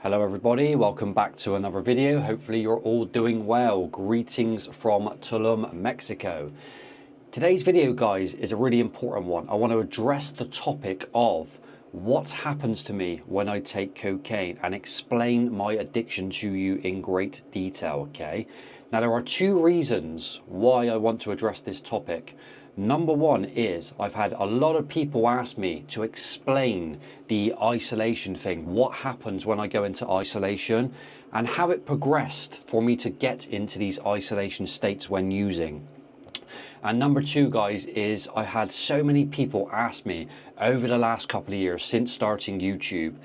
Hello everybody, welcome back to another video. Hopefully you're all doing well. Greetings from Tulum, Mexico. Today's video, guys, is a really important one. I want to address the topic of what happens to me when I take cocaine and explain my addiction to you in great detail, okay? Now, there are two reasons why I want to address this topic. Number one is I've had a lot of people ask me to explain the isolation thing, what happens when I go into isolation, and how it progressed for me to get into these isolation states when using. And number two, guys, is I had so many people ask me over the last couple of years since starting YouTube,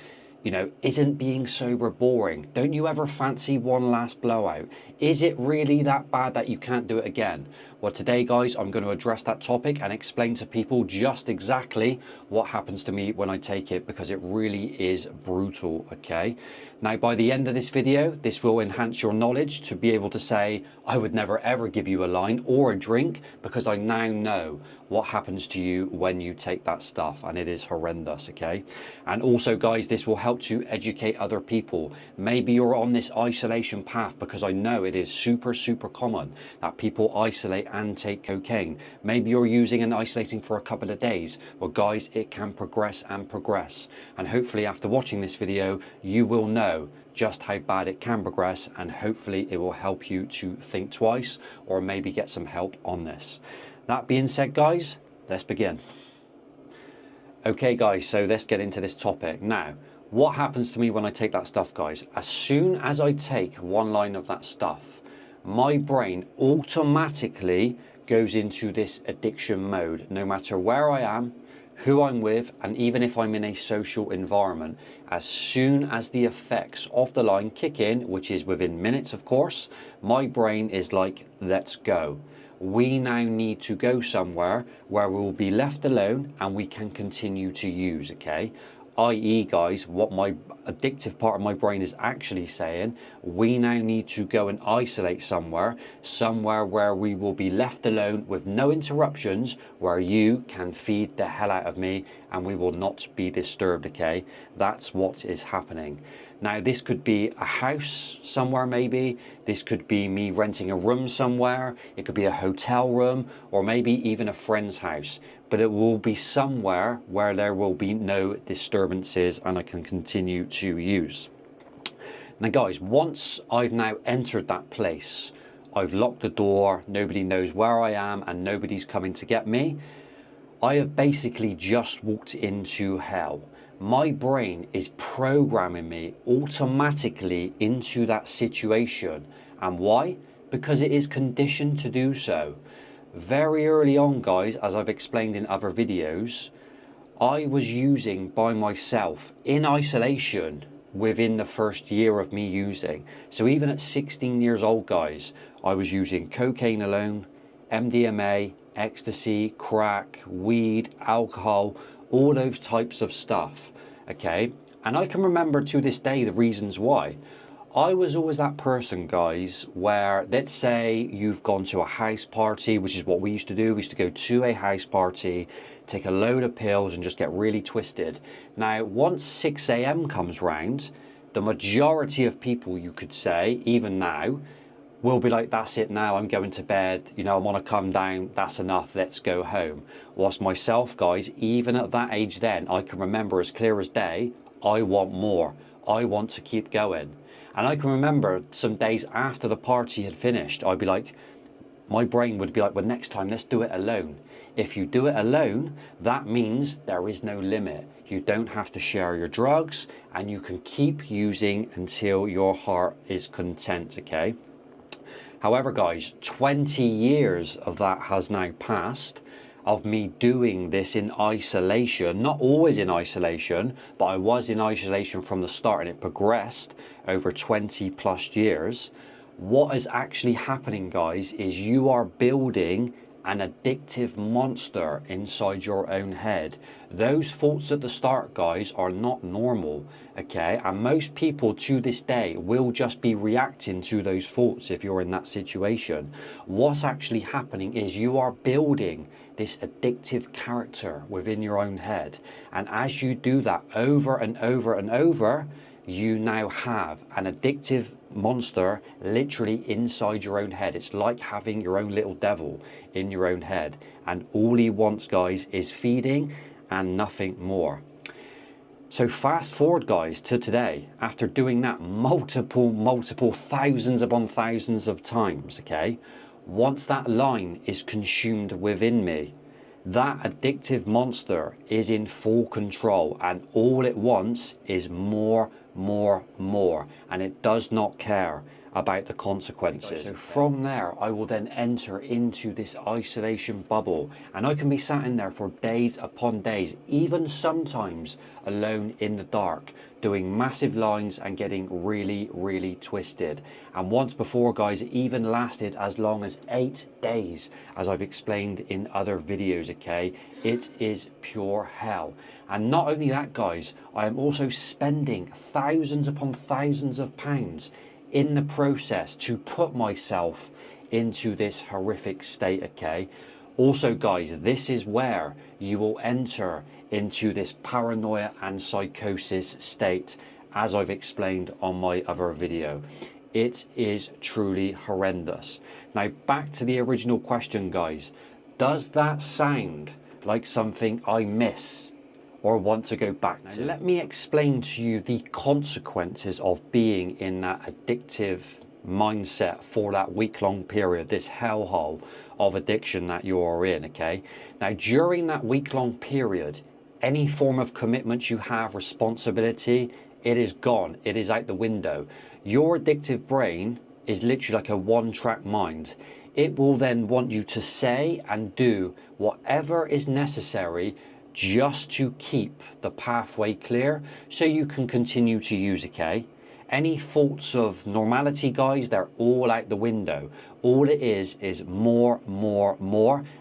you know, isn't being sober boring? Don't you ever fancy one last blowout? Is it really that bad that you can't do it again? Well, today, guys, I'm going to address that topic and explain to people just exactly what happens to me when I take it, because it really is brutal, okay? Now, by the end of this video, this will enhance your knowledge to be able to say, I would never ever give you a line or a drink, because I now know what happens to you when you take that stuff, and it is horrendous, okay? And also, guys, this will help to educate other people. Maybe you're on this isolation path, because I know it is super common that people isolate and take cocaine. Maybe you're using and isolating for a couple of days. Well, guys, it can progress and progress, and hopefully after watching this video you will know just how bad it can progress, and hopefully it will help you to think twice or maybe get some help on this. That being said, guys, let's begin. Okay, guys, so let's get into this topic. Now, what happens to me when I take that stuff, guys? As soon as I take one line of that stuff, my brain automatically goes into this addiction mode, no matter where I am, who I'm with, and even if I'm in a social environment. As soon as the effects of the line kick in, which is within minutes, of course, my brain is like, let's go. We now need to go somewhere where we will be left alone and we can continue to use, okay? i.e., guys, what my addictive part of my brain is actually saying, we now need to go and isolate somewhere where we will be left alone with no interruptions, where you can feed the hell out of me and we will not be disturbed, okay? That's what is happening. Now, this could be a house somewhere, maybe. This could be me renting a room somewhere. It could be a hotel room, or maybe even a friend's house. But it will be somewhere where there will be no disturbances and I can continue to use. Now, guys, once I've now entered that place, I've locked the door, nobody knows where I am and nobody's coming to get me, I have basically just walked into hell. My brain is programming me automatically into that situation. And why? Because it is conditioned to do so. Very early on, guys, as I've explained in other videos, I was using by myself in isolation within the first year of me using. So even at 16 years old, guys, I was using cocaine alone, MDMA, ecstasy, crack, weed, alcohol, all those types of stuff, okay? And I can remember to this day the reasons why. I was always that person, guys, where, let's say you've gone to a house party, which is what we used to do. We used to go to a house party, take a load of pills and just get really twisted. Now, once 6 a.m. comes round, the majority of people, you could say, even now, will be like, that's it now, I'm going to bed, you know, I want to come down, that's enough, let's go home. Whilst myself, guys, even at that age then, I can remember as clear as day, I want more. I want to keep going. And I can remember some days after the party had finished, I'd be like, my brain would be like, well, next time, let's do it alone. If you do it alone, that means there is no limit. You don't have to share your drugs and you can keep using until your heart is content, okay? However, guys, 20 years of that has now passed, of me doing this in isolation, not always in isolation, but I was in isolation from the start and it progressed over 20 plus years. What is actually happening, guys, is you are building an addictive monster inside your own head. Those thoughts at the start, guys, are not normal, okay? And most people to this day will just be reacting to those thoughts if you're in that situation. What's actually happening is you are building this addictive character within your own head. And as you do that over and over and over, you now have an addictive monster literally inside your own head. It's like having your own little devil in your own head, and all he wants, guys, is feeding and nothing more. So fast forward, guys, to today. After doing that multiple thousands upon thousands of times, okay, once that line is consumed within me, that addictive monster is in full control, and all it wants is more, and it does not care about the consequences. So from there, I will then enter into this isolation bubble, and I can be sat in there for days upon days, even sometimes alone in the dark, doing massive lines and getting really twisted. And once before, guys, it even lasted as long as 8 days, as I've explained in other videos, okay? It is pure hell. And not only that, guys, I am also spending thousands upon thousands of pounds in the process to put myself into this horrific state, okay? Also, guys, this is where you will enter into this paranoia and psychosis state, as I've explained on my other video. It is truly horrendous. Now, back to the original question, guys. Does that sound like something I miss or want to go back to? Let me explain to you the consequences of being in that addictive mindset for that week-long period, this hellhole of addiction that you are in, okay? Now, during that week-long period, any form of commitment you have, responsibility, it is gone. It is out the window. Your addictive brain is literally like a one-track mind. It will then want you to say and do whatever is necessary just to keep the pathway clear so you can continue to use, okay? Any thoughts of normality, guys, they're all out the window. All it is more,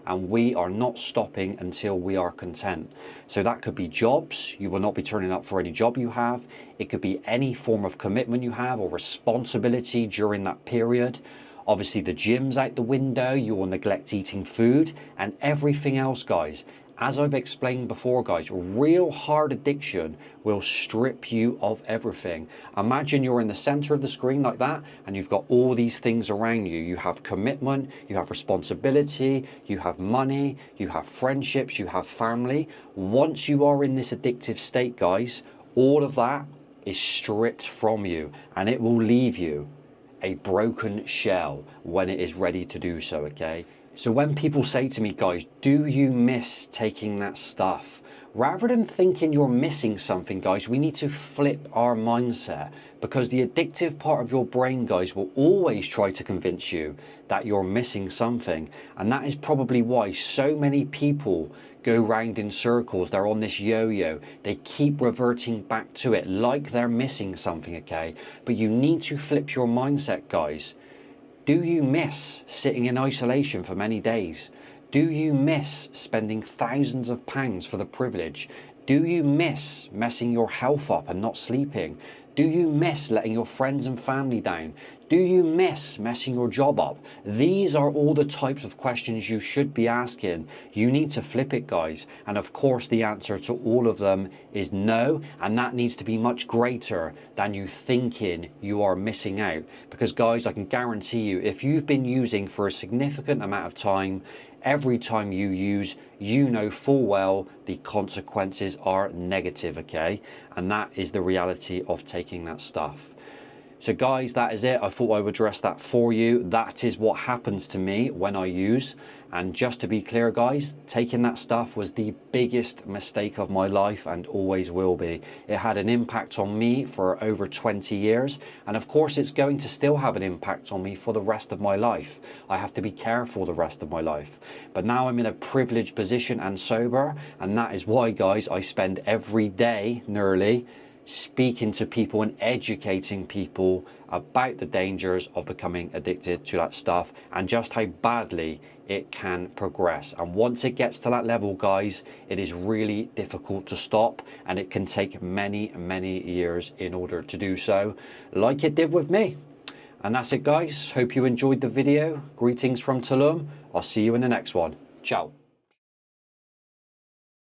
and we are not stopping until we are content. So that could be jobs. You will not be turning up for any job you have. It could be any form of commitment you have or responsibility during that period. Obviously, the gym's out the window. You will neglect eating food and everything else, guys. As I've explained before, guys, real hard addiction will strip you of everything. Imagine you're in the center of the screen like that, and you've got all these things around you. You have commitment, you have responsibility, you have money, you have friendships, you have family. Once you are in this addictive state, guys, all of that is stripped from you, and it will leave you a broken shell when it is ready to do so, okay? So when people say to me, guys, do you miss taking that stuff? Rather than thinking you're missing something, guys, we need to flip our mindset, because the addictive part of your brain, guys, will always try to convince you that you're missing something. And that is probably why so many people go round in circles. They're on this yo-yo. They keep reverting back to it like they're missing something, okay? But you need to flip your mindset, guys. Do you miss sitting in isolation for many days? Do you miss spending thousands of pounds for the privilege? Do you miss messing your health up and not sleeping? Do you miss letting your friends and family down? Do you miss messing your job up? These are all the types of questions you should be asking. You need to flip it, guys. And of course, the answer to all of them is no. And that needs to be much greater than you thinking you are missing out. Because, guys, I can guarantee you, if you've been using for a significant amount of time, every time you use, you know full well the consequences are negative, okay? And that is the reality of taking that stuff. So guys, that is it. I thought I would address that for you. That is what happens to me when I use. And just to be clear, guys, taking that stuff was the biggest mistake of my life and always will be. It had an impact on me for over 20 years. And of course, it's going to still have an impact on me for the rest of my life. I have to be careful the rest of my life. But now I'm in a privileged position and sober. And that is why, guys, I spend every day nearly speaking to people and educating people about the dangers of becoming addicted to that stuff and just how badly it can progress. And once it gets to that level, guys, it is really difficult to stop, and it can take many years in order to do so, like it did with me. And that's it, guys. Hope you enjoyed the video. Greetings from Tulum. I'll see you in the next one. Ciao.